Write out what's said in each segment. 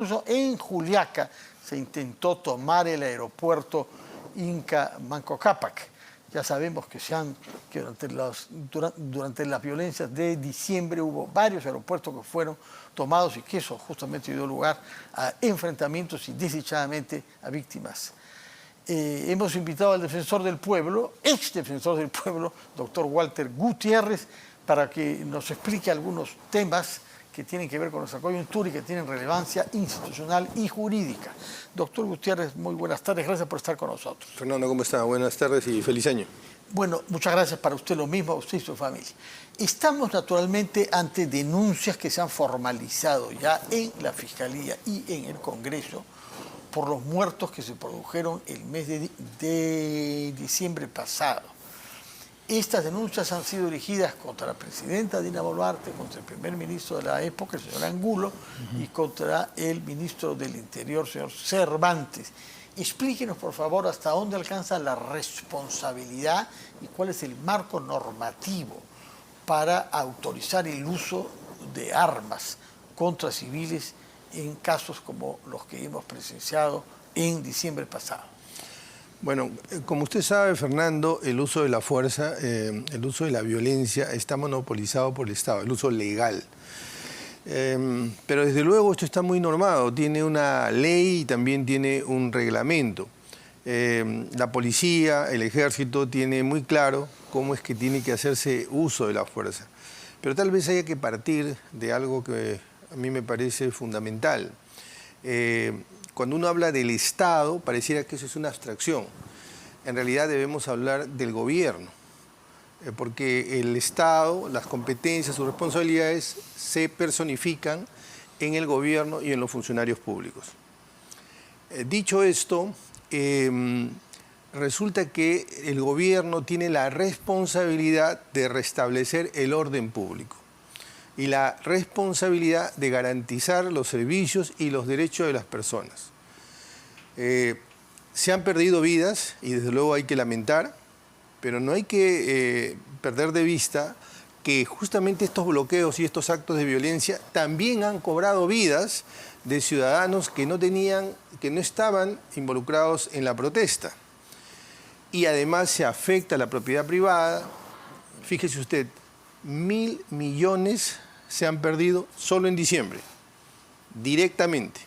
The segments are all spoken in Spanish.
Incluso en Juliaca se intentó tomar el aeropuerto Inca Manco Cápac. Ya sabemos que durante las violencias de diciembre hubo varios aeropuertos que fueron tomados y que eso justamente dio lugar a enfrentamientos y desdichadamente a víctimas. Hemos invitado al defensor del pueblo, ex defensor del pueblo, doctor Walter Gutiérrez, para que nos explique algunos temas que tienen que ver con nuestra coyuntura y que tienen relevancia institucional y jurídica. Doctor Gutiérrez, muy buenas tardes, gracias por estar con nosotros. Fernando, ¿cómo está? Buenas tardes y feliz año. Bueno, muchas gracias para usted lo mismo, a usted y su familia. Estamos naturalmente ante denuncias que se han formalizado ya en la Fiscalía y en el Congreso por los muertos que se produjeron el mes de diciembre pasado. Estas denuncias han sido dirigidas contra la presidenta Dina Boluarte, contra el primer ministro de la época, el señor Angulo, y contra el ministro del Interior, señor Cervantes. Explíquenos, por favor, hasta dónde alcanza la responsabilidad y cuál es el marco normativo para autorizar el uso de armas contra civiles en casos como los que hemos presenciado en diciembre pasado. Bueno, como usted sabe, Fernando, el uso de la fuerza, el uso de la violencia está monopolizado por el Estado, el uso legal. Pero desde luego esto está muy normado, tiene una ley y también tiene un reglamento. La policía, el ejército tiene muy claro cómo es que tiene que hacerse uso de la fuerza. Pero tal vez haya que partir de algo que a mí me parece fundamental. Cuando uno habla del Estado, pareciera que eso es una abstracción. En realidad debemos hablar del gobierno, porque el Estado, las competencias, sus responsabilidades se personifican en el gobierno y en los funcionarios públicos. Dicho esto, resulta que el gobierno tiene la responsabilidad de restablecer el orden público y la responsabilidad de garantizar los servicios y los derechos de las personas. Se han perdido vidas y desde luego hay que lamentar, pero no hay que perder de vista que justamente estos bloqueos y estos actos de violencia también han cobrado vidas de ciudadanos que no estaban involucrados en la protesta. Y además se afecta a la propiedad privada. Fíjese usted, 1.000 millones se han perdido solo en diciembre, directamente,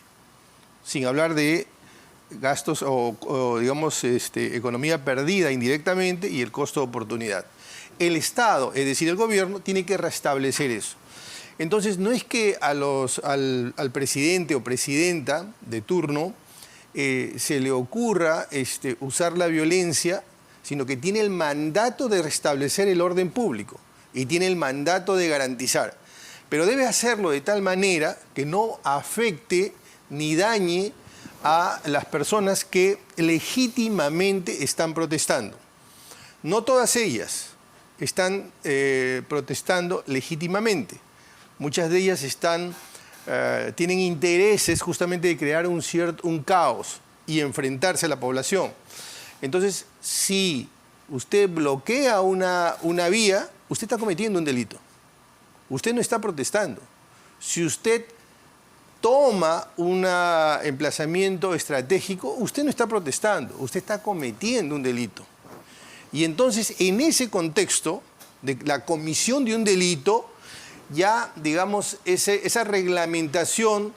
sin hablar de gastos o digamos, economía perdida indirectamente y el costo de oportunidad. El Estado, es decir, el gobierno, tiene que restablecer eso. Entonces, no es que al presidente o presidenta de turno se le ocurra usar la violencia, sino que tiene el mandato de restablecer el orden público y tiene el mandato de garantizar. Pero debe hacerlo de tal manera que no afecte ni dañe a las personas que legítimamente están protestando. No todas ellas están protestando legítimamente. Muchas de ellas tienen intereses justamente de crear un caos y enfrentarse a la población. Entonces, si usted bloquea una vía, usted está cometiendo un delito. Usted no está protestando. Si usted toma un emplazamiento estratégico, usted no está protestando, usted está cometiendo un delito. Y entonces, en ese contexto de la comisión de un delito, ya, digamos, esa reglamentación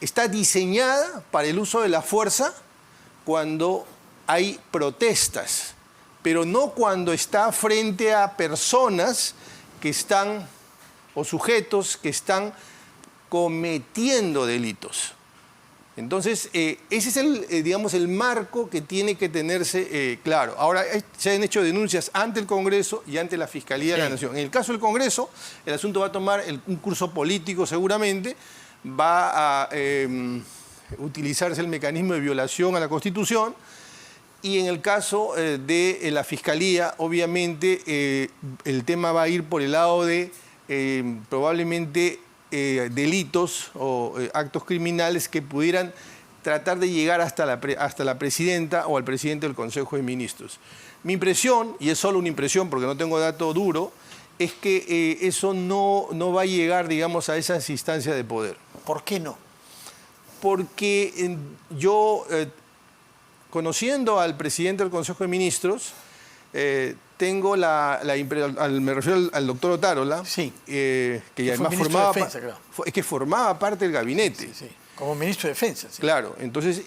está diseñada para el uso de la fuerza cuando hay protestas, pero no cuando está frente a personas que están, o sujetos que están cometiendo delitos. Entonces, ese es digamos, el marco que tiene que tenerse claro. Ahora, se han hecho denuncias ante el Congreso y ante la Fiscalía de la Nación. En el caso del Congreso, el asunto va a tomar un curso político seguramente, va a utilizarse el mecanismo de violación a la Constitución, y en el caso de la Fiscalía, obviamente, el tema va a ir por el lado de probablemente delitos o actos criminales que pudieran tratar de llegar hasta la presidenta o al presidente del Consejo de Ministros. Mi impresión, y es solo una impresión porque no tengo dato duro, es que eso no va a llegar, digamos, a esas instancias de poder. ¿Por qué no? porque yo, conociendo al presidente del Consejo de Ministros, tengo me refiero al doctor Otárola, Sí. Que además formaba parte del gabinete. Sí, sí. Como ministro de Defensa. Sí. Claro, entonces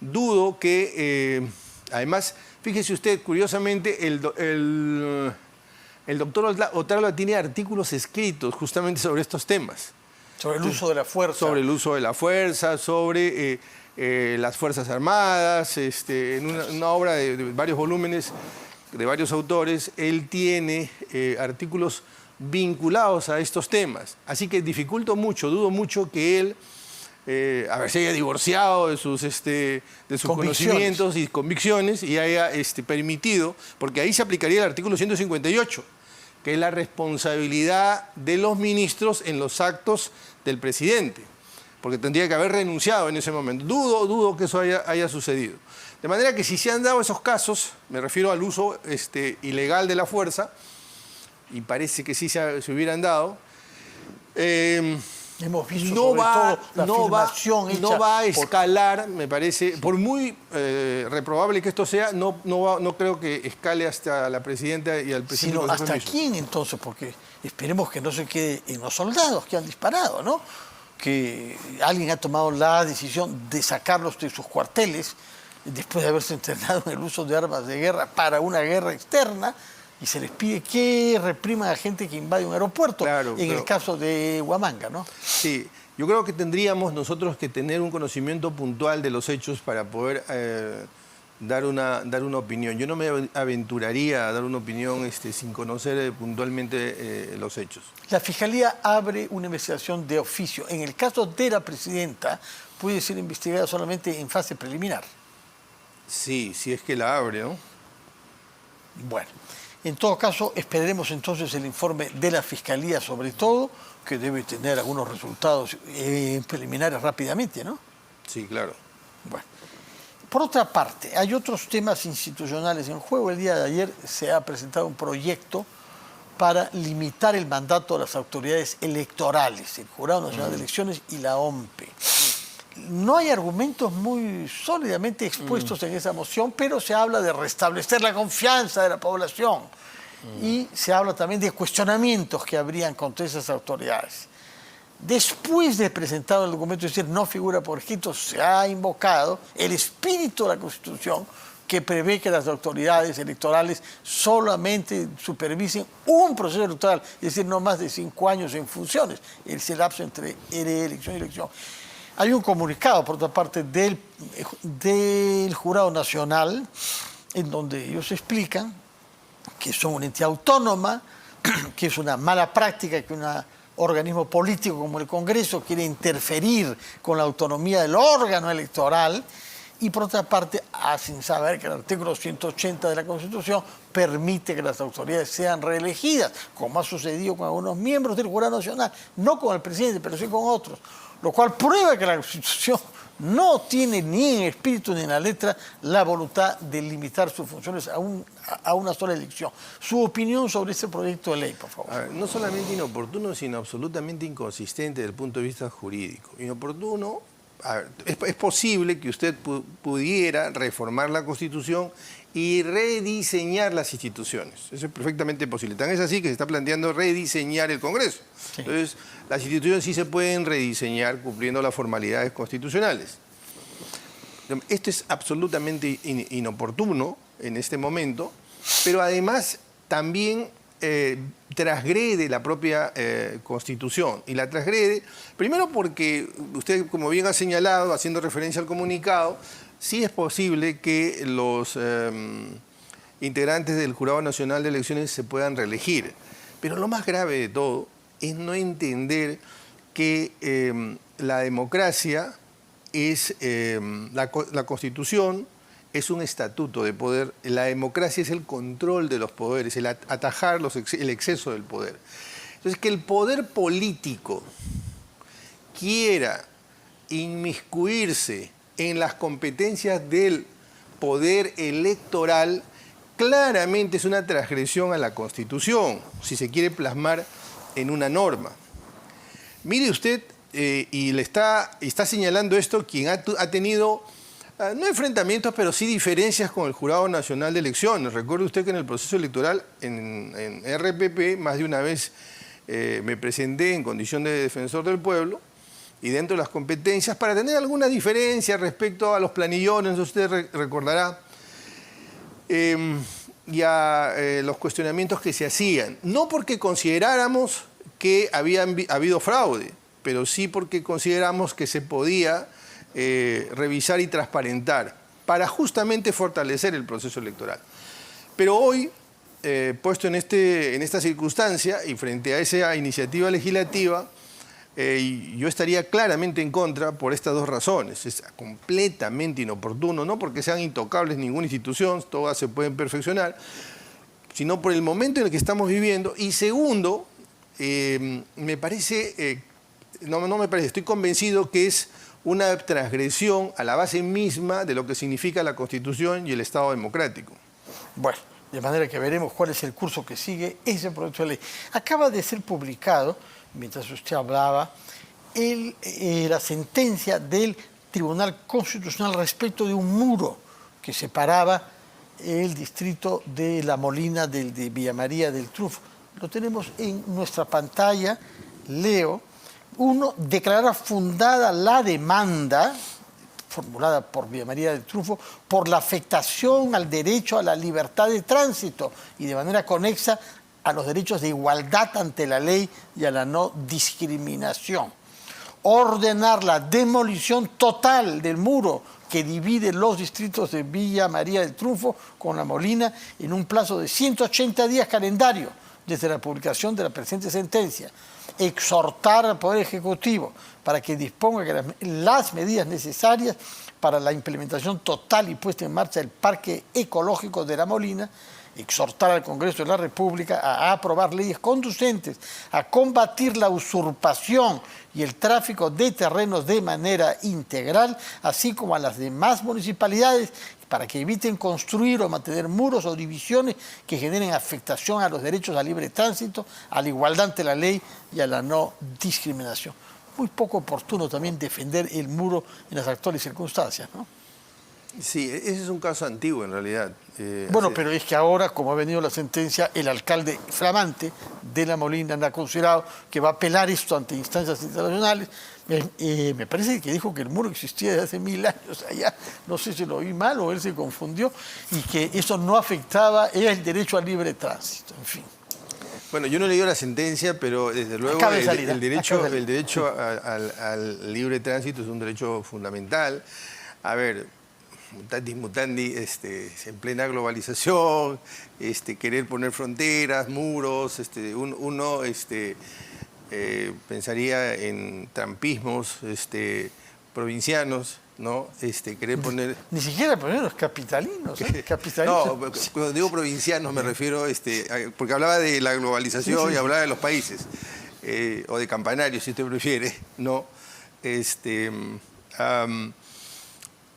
dudo que, además, fíjese usted, curiosamente, el doctor Otárola tiene artículos escritos justamente sobre estos temas. Sobre el uso de la fuerza. Sobre el uso de la fuerza, sobre las Fuerzas Armadas, en una obra de varios volúmenes, de varios autores, él tiene artículos vinculados a estos temas. Así que dificulto mucho, dudo mucho que él se haya divorciado de sus conocimientos y convicciones y haya permitido, porque ahí se aplicaría el artículo 158, que es la responsabilidad de los ministros en los actos del presidente, porque tendría que haber renunciado en ese momento. Dudo que eso haya sucedido. De manera que si se han dado esos casos, me refiero al uso ilegal de la fuerza, y parece que sí se hubieran dado, hemos visto no va a hecha escalar, me parece, por muy reprobable que esto sea, no creo que escale hasta la presidenta y al presidente. Sino hasta quién entonces, porque esperemos que no se quede en los soldados que han disparado, ¿no? Que alguien ha tomado la decisión de sacarlos de sus cuarteles después de haberse entrenado en el uso de armas de guerra para una guerra externa, y se les pide que repriman a gente que invade un aeropuerto, el caso de Huamanga, ¿no? Sí, yo creo que tendríamos nosotros que tener un conocimiento puntual de los hechos para poder dar una opinión. Yo no me aventuraría a dar una opinión sin conocer puntualmente los hechos. La Fiscalía abre una investigación de oficio. En el caso de la presidenta, puede ser investigada solamente en fase preliminar. Sí, si es que la abre, ¿no? Bueno, en todo caso, esperaremos entonces el informe de la Fiscalía sobre todo, que debe tener algunos resultados preliminares rápidamente, ¿no? Sí, claro. Bueno. Por otra parte, hay otros temas institucionales en juego. El día de ayer se ha presentado un proyecto para limitar el mandato de las autoridades electorales, el Jurado Nacional de Elecciones y la OMPE. No hay argumentos muy sólidamente expuestos en esa moción, pero se habla de restablecer la confianza de la población y se habla también de cuestionamientos que habrían contra esas autoridades. Después de presentado el documento, es decir, no figura por escrito, se ha invocado el espíritu de la Constitución, que prevé que las autoridades electorales solamente supervisen un proceso electoral, es decir, no más de 5 años en funciones, ese lapso entre elección y elección. Hay un comunicado, por otra parte, del Jurado Nacional, en donde ellos explican que son una entidad autónoma, que es una mala práctica que un organismo político como el Congreso quiere interferir con la autonomía del órgano electoral, y por otra parte hacen saber que el artículo 180 de la Constitución permite que las autoridades sean reelegidas, como ha sucedido con algunos miembros del Jurado Nacional, no con el presidente, pero sí con otros, lo cual prueba que la Constitución no tiene ni en espíritu ni en la letra la voluntad de limitar sus funciones a una sola elección. Su opinión sobre este proyecto de ley, por favor. A ver, no solamente inoportuno, sino absolutamente inconsistente desde el punto de vista jurídico. Inoportuno, a ver, es posible que usted pudiera reformar la Constitución y rediseñar las instituciones. Eso es perfectamente posible. Tan es así que se está planteando rediseñar el Congreso. Sí. Entonces, las instituciones sí se pueden rediseñar cumpliendo las formalidades constitucionales. Esto es absolutamente inoportuno en este momento, pero además también transgrede la propia Constitución. Y la transgrede, primero porque usted, como bien ha señalado, haciendo referencia al comunicado, sí es posible que los integrantes del Jurado Nacional de Elecciones se puedan reelegir. Pero lo más grave de todo es no entender que la democracia es la Constitución, es un estatuto de poder. La democracia es el control de los poderes, el atajar el exceso del poder. Entonces, que el poder político quiera inmiscuirse en las competencias del poder electoral, claramente es una transgresión a la Constitución, si se quiere plasmar en una norma. Mire usted y está señalando esto quien ha tenido, no enfrentamientos, pero sí diferencias con el Jurado Nacional de Elecciones. Recuerde usted que en el proceso electoral, en RPP, más de una vez me presenté en condición de defensor del pueblo y dentro de las competencias para tener alguna diferencia respecto a los planillones, usted recordará, y a los cuestionamientos que se hacían. No porque consideráramos que había habido fraude, pero sí porque consideramos que se podía revisar y transparentar para justamente fortalecer el proceso electoral. Pero hoy, puesto en esta circunstancia y frente a esa iniciativa legislativa, yo estaría claramente en contra por estas dos razones. Es completamente inoportuno, no porque sean intocables ninguna institución, todas se pueden perfeccionar, sino por el momento en el que estamos viviendo. Y segundo, me parece, no me parece, estoy convencido que es una transgresión a la base misma de lo que significa la Constitución y el Estado democrático. Bueno, de manera que veremos cuál es el curso que sigue ese proyecto de ley. Acaba de ser publicado, mientras usted hablaba, la sentencia del Tribunal Constitucional respecto de un muro que separaba el distrito de La Molina del de Villa María del Trufo. Lo tenemos en nuestra pantalla. Leo. Uno, declarar fundada la demanda formulada por Villa María del Trufo por la afectación al derecho a la libertad de tránsito y de manera conexa a los derechos de igualdad ante la ley y a la no discriminación. Ordenar la demolición total del muro que divide los distritos de Villa María del Trufo con La Molina en un plazo de 180 días calendario desde la publicación de la presente sentencia. Exhortar al Poder Ejecutivo para que disponga que las medidas necesarias para la implementación total y puesta en marcha del Parque Ecológico de La Molina. Exhortar al Congreso de la República a aprobar leyes conducentes a combatir la usurpación y el tráfico de terrenos de manera integral, así como a las demás municipalidades para que eviten construir o mantener muros o divisiones que generen afectación a los derechos al libre tránsito, a la igualdad ante la ley y a la no discriminación. Muy poco oportuno también defender el muro en las actuales circunstancias, ¿no? Sí, ese es un caso antiguo en realidad. Bueno, pero es que ahora, como ha venido la sentencia, el alcalde flamante de La Molina ha considerado que va a apelar esto ante instancias internacionales. Me parece que dijo que el muro existía desde hace 1000 años allá, no sé si lo oí mal o él se confundió, y que eso no afectaba el derecho al libre tránsito, en fin. Bueno, yo no he leído la sentencia, pero desde luego el derecho al libre tránsito es un derecho fundamental. A ver, mutatis mutandi, en plena globalización, querer poner fronteras, muros, uno pensaría en trampismos provincianos, ¿no? Querer poner... Ni siquiera los capitalinos, ¿eh? No, cuando digo provincianos me refiero, porque hablaba de la globalización y hablaba de los países, o de campanarios, si usted prefiere, ¿no?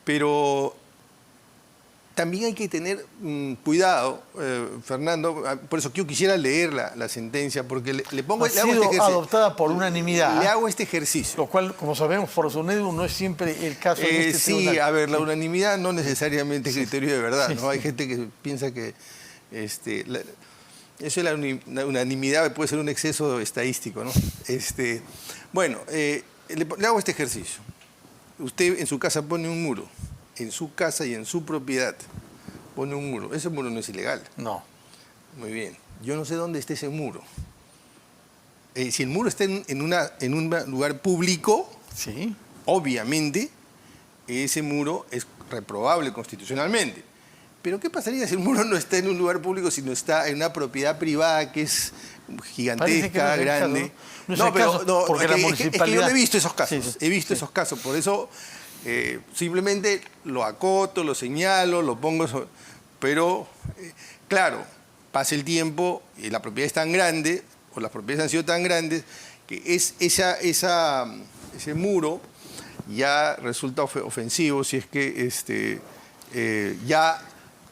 Pero también hay que tener cuidado, Fernando, por eso que yo quisiera leer la sentencia, porque le hago este ejercicio. Adoptada por unanimidad. Le hago este ejercicio. Lo cual, como sabemos, por su no es siempre el caso en este sí, tribunal. A ver, la unanimidad no necesariamente es criterio de verdad, ¿no? Hay gente que piensa que eso es la unanimidad, puede ser un exceso estadístico, ¿no? Bueno, le hago este ejercicio. Usted en su casa pone un muro. En su casa y en su propiedad pone un muro. Ese muro no es ilegal. No. Muy bien. Yo no sé dónde está ese muro. Si el muro está en un lugar público, sí, obviamente ese muro es reprobable constitucionalmente. Pero ¿qué pasaría si el muro no está en un lugar público, sino está en una propiedad privada que es gigantesca, grande? Porque la municipalidad... Es que yo no he visto esos casos. Sí. He visto esos casos. Por eso... simplemente lo acoto, lo señalo, lo pongo, pero claro, pasa el tiempo y la propiedad es tan grande, o las propiedades han sido tan grandes, que ese muro ya resulta ofensivo si es que ya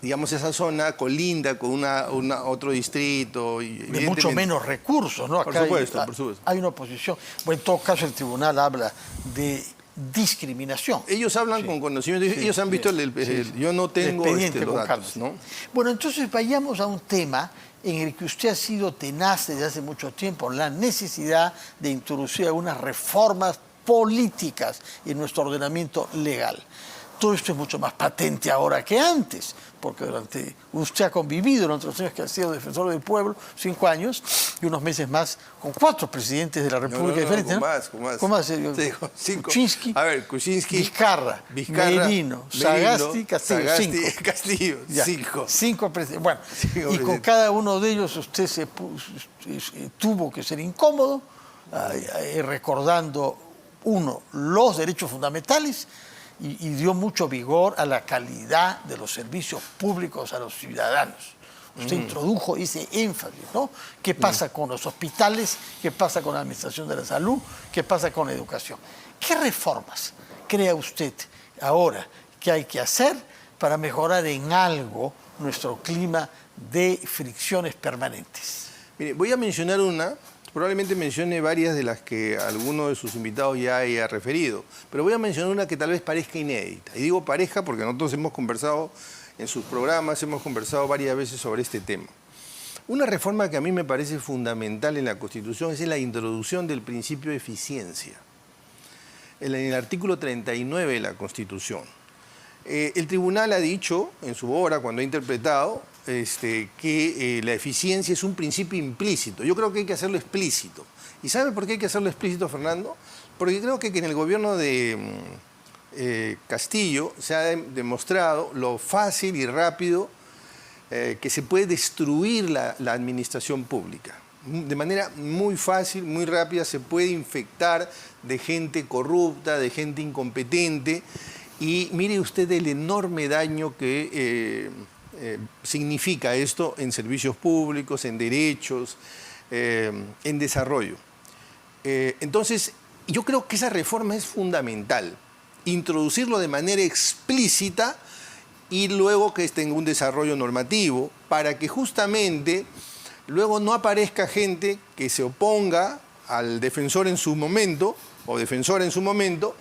digamos, esa zona colinda con otro distrito. Y, de mucho menos recursos, ¿no? Acá por supuesto. Hay una oposición. Bueno, en todo caso, el tribunal habla de discriminación. Ellos hablan con conocimiento, ellos han visto yo no tengo los datos, ¿no? Bueno, entonces vayamos a un tema en el que usted ha sido tenaz desde hace mucho tiempo, la necesidad de introducir algunas reformas políticas en nuestro ordenamiento legal. Todo esto es mucho más patente ahora que antes, porque usted ha convivido durante los años que ha sido defensor del pueblo, 5 años, y unos meses más con 4 presidentes de la República diferentes. Con más. Sí, 5. Kuczynski, a ver, Kuczynski, Vizcarra, Merino, Sagasti, Castillo. 5 presidentes. Bueno, y con cada uno de ellos usted tuvo que ser incómodo, recordando, los derechos fundamentales, y dio mucho vigor a la calidad de los servicios públicos a los ciudadanos. Usted introdujo ese énfasis, ¿no? ¿Qué pasa con los hospitales? ¿Qué pasa con la administración de la salud? ¿Qué pasa con la educación? ¿Qué reformas crea usted ahora que hay que hacer para mejorar en algo nuestro clima de fricciones permanentes? Mire, voy a mencionar una. Probablemente mencione varias de las que alguno de sus invitados ya haya referido, pero voy a mencionar una que tal vez parezca inédita. Y digo pareja porque nosotros hemos conversado en sus programas, hemos conversado varias veces sobre este tema. Una reforma que a mí me parece fundamental en la Constitución es la introducción del principio de eficiencia. En el artículo 39 de la Constitución. El tribunal ha dicho en su obra, cuando ha interpretado, que la eficiencia es un principio implícito. Yo creo que hay que hacerlo explícito. ¿Y sabe por qué hay que hacerlo explícito, Fernando? Porque creo que en el gobierno de Castillo se ha demostrado lo fácil y rápido que se puede destruir la administración pública. De manera muy fácil, muy rápida, se puede infectar de gente corrupta, de gente incompetente. Y mire usted el enorme daño que significa esto en servicios públicos, en derechos, en desarrollo. Entonces, yo creo que esa reforma es fundamental. Introducirlo de manera explícita y luego que tenga un desarrollo normativo para que justamente luego no aparezca gente que se oponga al defensor en su momento o defensora en su momento,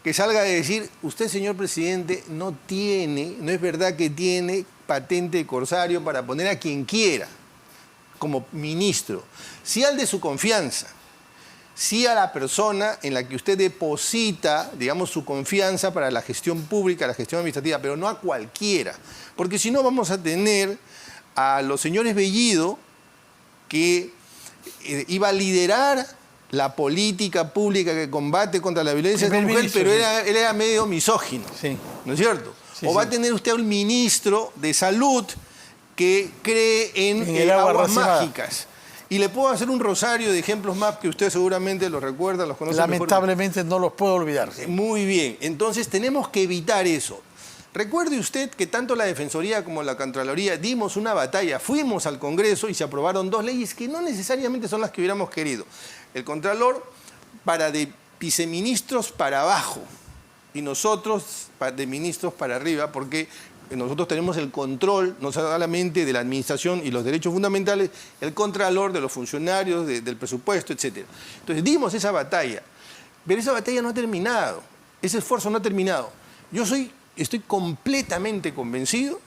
que salga a decir, usted, señor presidente, no es verdad que tiene patente de corsario para poner a quien quiera como ministro. Sí al de su confianza, sí a la persona en la que usted deposita, digamos, su confianza para la gestión pública, la gestión administrativa, pero no a cualquiera. Porque si no vamos a tener a los señores Bellido, que iba a liderar la política pública que combate contra la violencia de la mujer, pero él era medio misógino, ¿no es cierto? O va a tener usted un ministro de salud que cree en aguas mágicas. Y le puedo hacer un rosario de ejemplos más que usted seguramente los recuerda, los conoce. Lamentablemente no los puedo olvidar. Muy bien, entonces tenemos que evitar eso. Recuerde usted que tanto la Defensoría como la Contraloría dimos una batalla, fuimos al Congreso y se aprobaron 2 leyes que no necesariamente son las que hubiéramos querido. El Contralor para de viceministros para abajo y nosotros de ministros para arriba, porque nosotros tenemos el control no solamente de la administración y los derechos fundamentales, el Contralor de los funcionarios, del presupuesto, etc. Entonces dimos esa batalla, pero esa batalla no ha terminado, ese esfuerzo no ha terminado. Estoy completamente convencido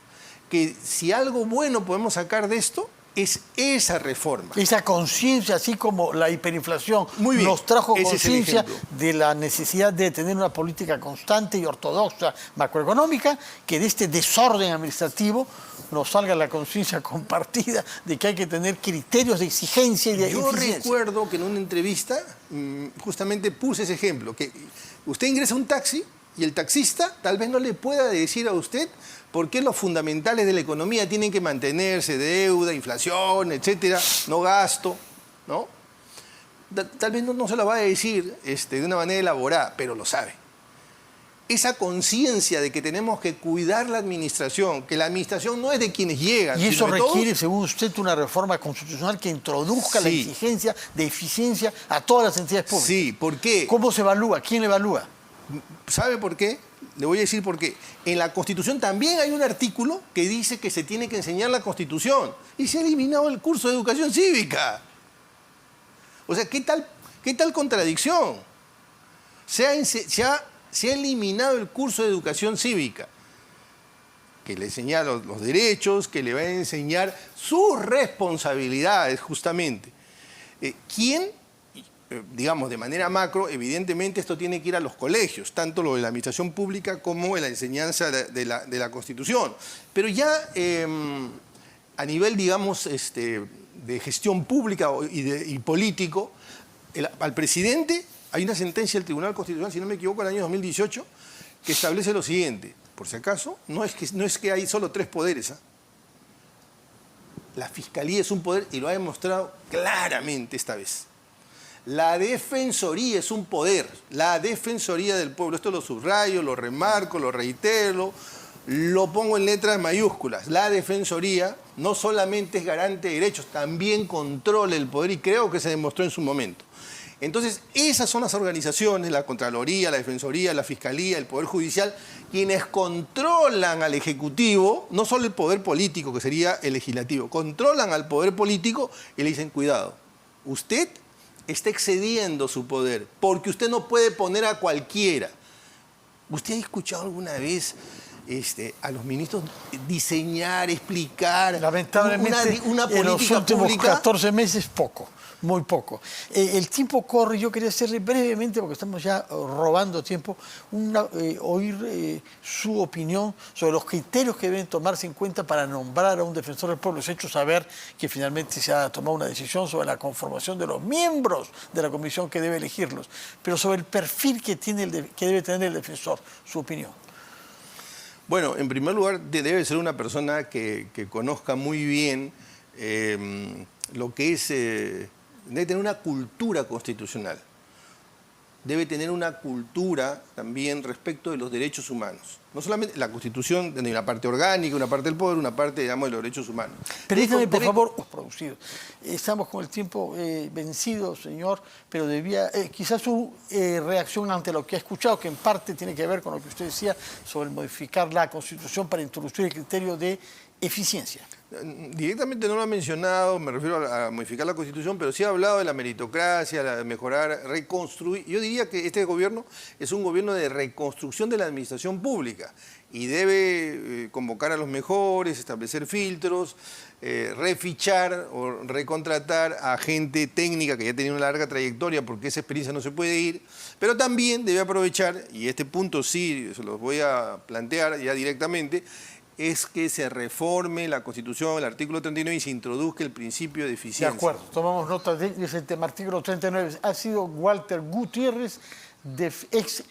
que si algo bueno podemos sacar de esto, es esa reforma. Esa conciencia, así como la hiperinflación nos trajo conciencia de la necesidad de tener una política constante y ortodoxa macroeconómica, que de este desorden administrativo nos salga la conciencia compartida de que hay que tener criterios de exigencia y de eficiencia. Yo recuerdo que en una entrevista justamente puse ese ejemplo, que usted ingresa a un taxi y el taxista tal vez no le pueda decir a usted por qué los fundamentales de la economía tienen que mantenerse, deuda, inflación, etcétera, no gasto, ¿no? Tal vez no se lo va a decir de una manera elaborada, pero lo sabe. Esa conciencia de que tenemos que cuidar la administración, que la administración no es de quienes llegan. Y eso requiere, según usted, una reforma constitucional que introduzca la exigencia de eficiencia a todas las entidades públicas. Sí, ¿por qué? ¿Cómo se evalúa? ¿Quién evalúa? ¿Sabe por qué? Le voy a decir por qué. En la Constitución también hay un artículo que dice que se tiene que enseñar la Constitución. Y se ha eliminado el curso de educación cívica. O sea, ¿qué tal contradicción? Se ha eliminado el curso de educación cívica, que le enseña los derechos, que le va a enseñar sus responsabilidades, justamente. ¿Quién? Digamos, de manera macro, evidentemente esto tiene que ir a los colegios, tanto lo de la administración pública como en la enseñanza de la Constitución. Pero ya a nivel, digamos, de gestión pública y político, al presidente hay una sentencia del Tribunal Constitucional, si no me equivoco, del año 2018, que establece lo siguiente. Por si acaso, no es que hay solo 3 poderes. La Fiscalía es un poder y lo ha demostrado claramente esta vez. La Defensoría es un poder, la Defensoría del Pueblo. Esto lo subrayo, lo remarco, lo reitero, lo pongo en letras mayúsculas. La Defensoría no solamente es garante de derechos, también controla el poder y creo que se demostró en su momento. Entonces, esas son las organizaciones, la Contraloría, la Defensoría, la Fiscalía, el Poder Judicial, quienes controlan al Ejecutivo, no solo el poder político, que sería el legislativo, controlan al poder político y le dicen, cuidado, usted está excediendo su poder, porque usted no puede poner a cualquiera. ¿Usted ha escuchado alguna vez a los ministros diseñar, explicar lamentablemente una política en los últimos pública? 14 meses poco, muy poco. El tiempo corre, yo quería hacerle brevemente, porque estamos ya robando tiempo, oír su opinión sobre los criterios que deben tomarse en cuenta para nombrar a un defensor del pueblo. Se ha hecho saber que finalmente se ha tomado una decisión sobre la conformación de los miembros de la comisión que debe elegirlos, pero sobre el perfil que debe tener el defensor, su opinión. Bueno, en primer lugar, debe ser una persona que conozca muy bien lo que es... debe tener una cultura constitucional. Debe tener una cultura también respecto de los derechos humanos. No solamente la Constitución, tiene una parte orgánica, una parte del poder, una parte, digamos, de los derechos humanos. Permítame, por favor, producido. Estamos con el tiempo vencido, señor, pero quizás su reacción ante lo que ha escuchado, que en parte tiene que ver con lo que usted decía sobre modificar la Constitución para introducir el criterio de eficiencia. Directamente no lo ha mencionado, me refiero a modificar la Constitución, pero sí ha hablado de la meritocracia, de mejorar, reconstruir. Yo diría que este gobierno es un gobierno de reconstrucción de la administración pública y debe convocar a los mejores, establecer filtros, refichar o recontratar a gente técnica que ya tiene una larga trayectoria, porque esa experiencia no se puede ir, pero también debe aprovechar, y este punto sí se los voy a plantear ya directamente, es que se reforme la Constitución, el artículo 39, y se introduzca el principio de eficiencia. De acuerdo, tomamos nota de ese artículo 39. Ha sido Walter Gutiérrez, ex